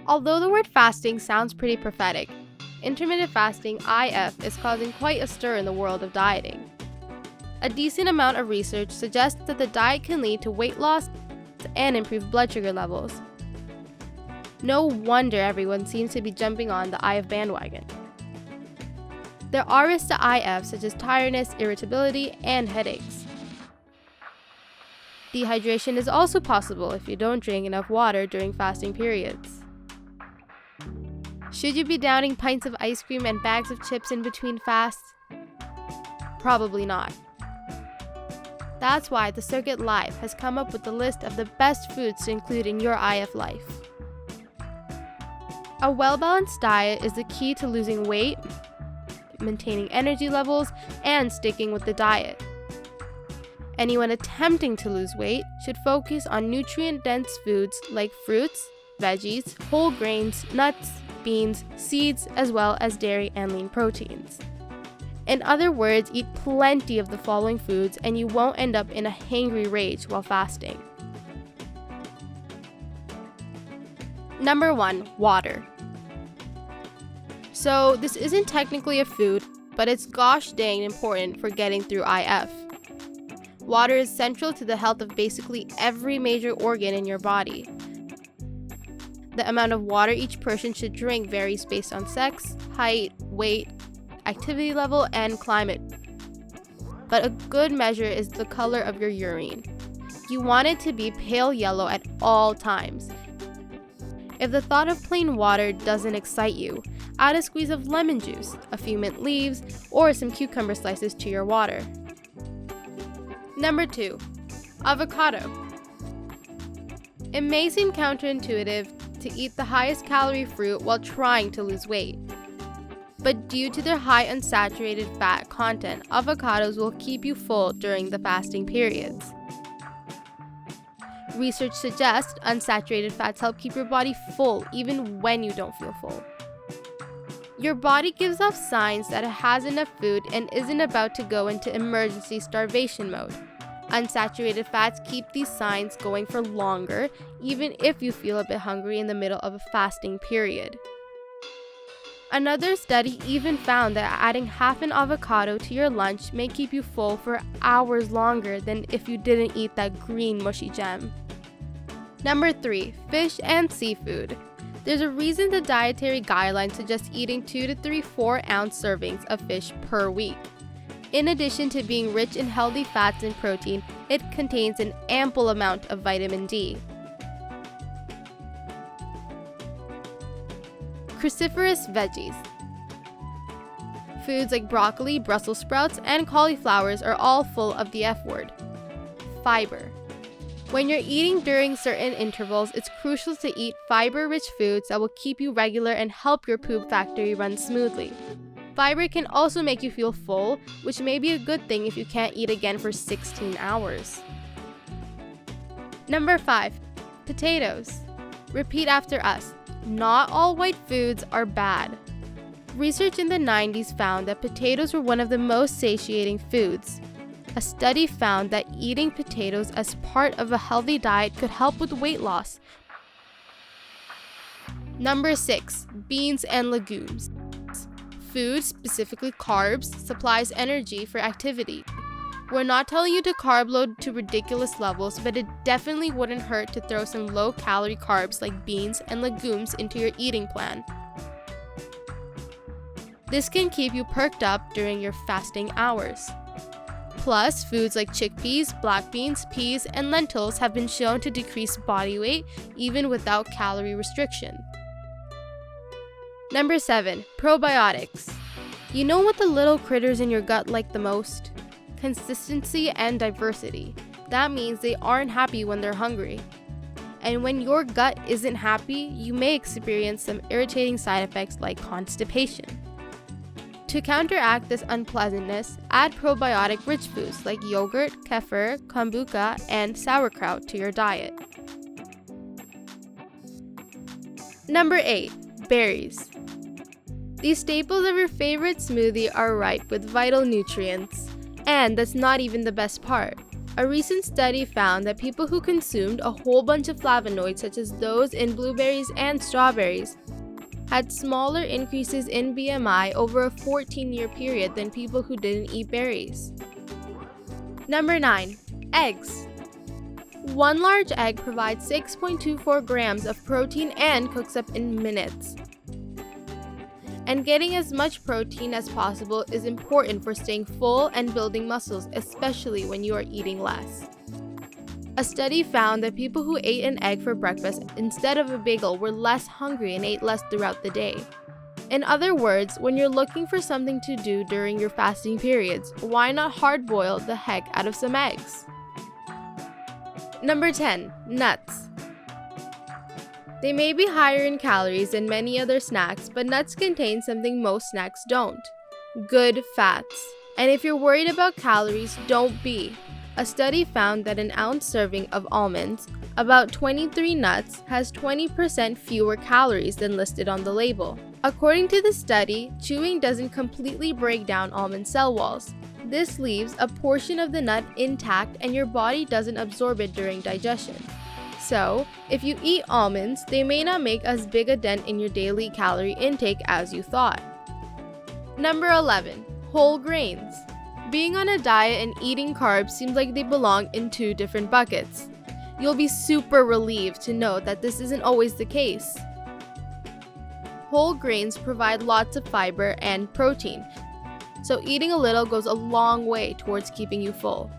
Although the word fasting sounds pretty prophetic, intermittent fasting (IF) is causing quite a stir in the world of dieting. A decent amount of research suggests that the diet can lead to weight loss and improved blood sugar levels. No wonder everyone seems to be jumping on the IF bandwagon. There are risks to IF such as tiredness, irritability, and headaches. Dehydration is also possible if you don't drink enough water during fasting periods. Should you be downing pints of ice cream and bags of chips in between fasts? Probably not. That's why the Circuit Life has come up with a list of the best foods to include in your IF life. A well-balanced diet is the key to losing weight, maintaining energy levels, and sticking with the diet. Anyone attempting to lose weight should focus on nutrient-dense foods like fruits, veggies, whole grains, nuts, beans, seeds, as well as dairy and lean proteins. In other words, eat plenty of the following foods and you won't end up in a hangry rage while fasting. Number 1, water. So this isn't technically a food, but it's gosh dang important for getting through IF. Water is central to the health of basically every major organ in your body. The amount of water each person should drink varies based on sex, height, weight, activity level, and climate. But a good measure is the color of your urine. You want it to be pale yellow at all times. If the thought of plain water doesn't excite you, add a squeeze of lemon juice, a few mint leaves, or some cucumber slices to your water. Number 2, avocado. It may seem counterintuitive to eat the highest calorie fruit while trying to lose weight. But due to their high unsaturated fat content, avocados will keep you full during the fasting periods. Research suggests unsaturated fats help keep your body full even when you don't feel full. Your body gives off signs that it has enough food and isn't about to go into emergency starvation mode. Unsaturated fats keep these signs going for longer, even if you feel a bit hungry in the middle of a fasting period. Another study even found that adding half an avocado to your lunch may keep you full for hours longer than if you didn't eat that green mushy gem. Number 3, fish and seafood. There's a reason the dietary guidelines suggest eating 2 to 3 4-ounce servings of fish per week. In addition to being rich in healthy fats and protein, it contains an ample amount of vitamin D. Cruciferous veggies. Foods like broccoli, Brussels sprouts, and cauliflowers are all full of the F word: fiber. When you're eating during certain intervals, it's crucial to eat fiber-rich foods that will keep you regular and help your poop factory run smoothly. Fiber can also make you feel full, which may be a good thing if you can't eat again for 16 hours. Number 5, potatoes. Repeat after us. Not all white foods are bad. Research in the 90s found that potatoes were one of the most satiating foods. A study found that eating potatoes as part of a healthy diet could help with weight loss. Number 6, beans and legumes. Food, specifically carbs, supplies energy for activity. We're not telling you to carb load to ridiculous levels, but it definitely wouldn't hurt to throw some low-calorie carbs like beans and legumes into your eating plan. This can keep you perked up during your fasting hours. Plus, foods like chickpeas, black beans, peas, and lentils have been shown to decrease body weight even without calorie restriction. Number 7, probiotics. You know what the little critters in your gut like the most? Consistency and diversity. That means they aren't happy when they're hungry. And when your gut isn't happy, you may experience some irritating side effects like constipation. To counteract this unpleasantness, add probiotic-rich foods like yogurt, kefir, kombucha, and sauerkraut to your diet. Number 8, berries. These staples of your favorite smoothie are ripe with vital nutrients. And that's not even the best part. A recent study found that people who consumed a whole bunch of flavonoids, such as those in blueberries and strawberries, had smaller increases in BMI over a 14-year period than people who didn't eat berries. Number 9. Eggs. One large egg provides 6.24 grams of protein and cooks up in minutes. And getting as much protein as possible is important for staying full and building muscles, especially when you are eating less. A study found that people who ate an egg for breakfast instead of a bagel were less hungry and ate less throughout the day. In other words, when you're looking for something to do during your fasting periods, why not hard-boil the heck out of some eggs? Number 10. Nuts. They may be higher in calories than many other snacks, but nuts contain something most snacks don't: good fats. And if you're worried about calories, don't be. A study found that an ounce serving of almonds, about 23 nuts, has 20% fewer calories than listed on the label. According to the study, chewing doesn't completely break down almond cell walls. This leaves a portion of the nut intact and your body doesn't absorb it during digestion. So, if you eat almonds, they may not make as big a dent in your daily calorie intake as you thought. Number 11. Whole grains. Being on a diet and eating carbs seems like they belong in two different buckets. You'll be super relieved to know that this isn't always the case. Whole grains provide lots of fiber and protein, so eating a little goes a long way towards keeping you full.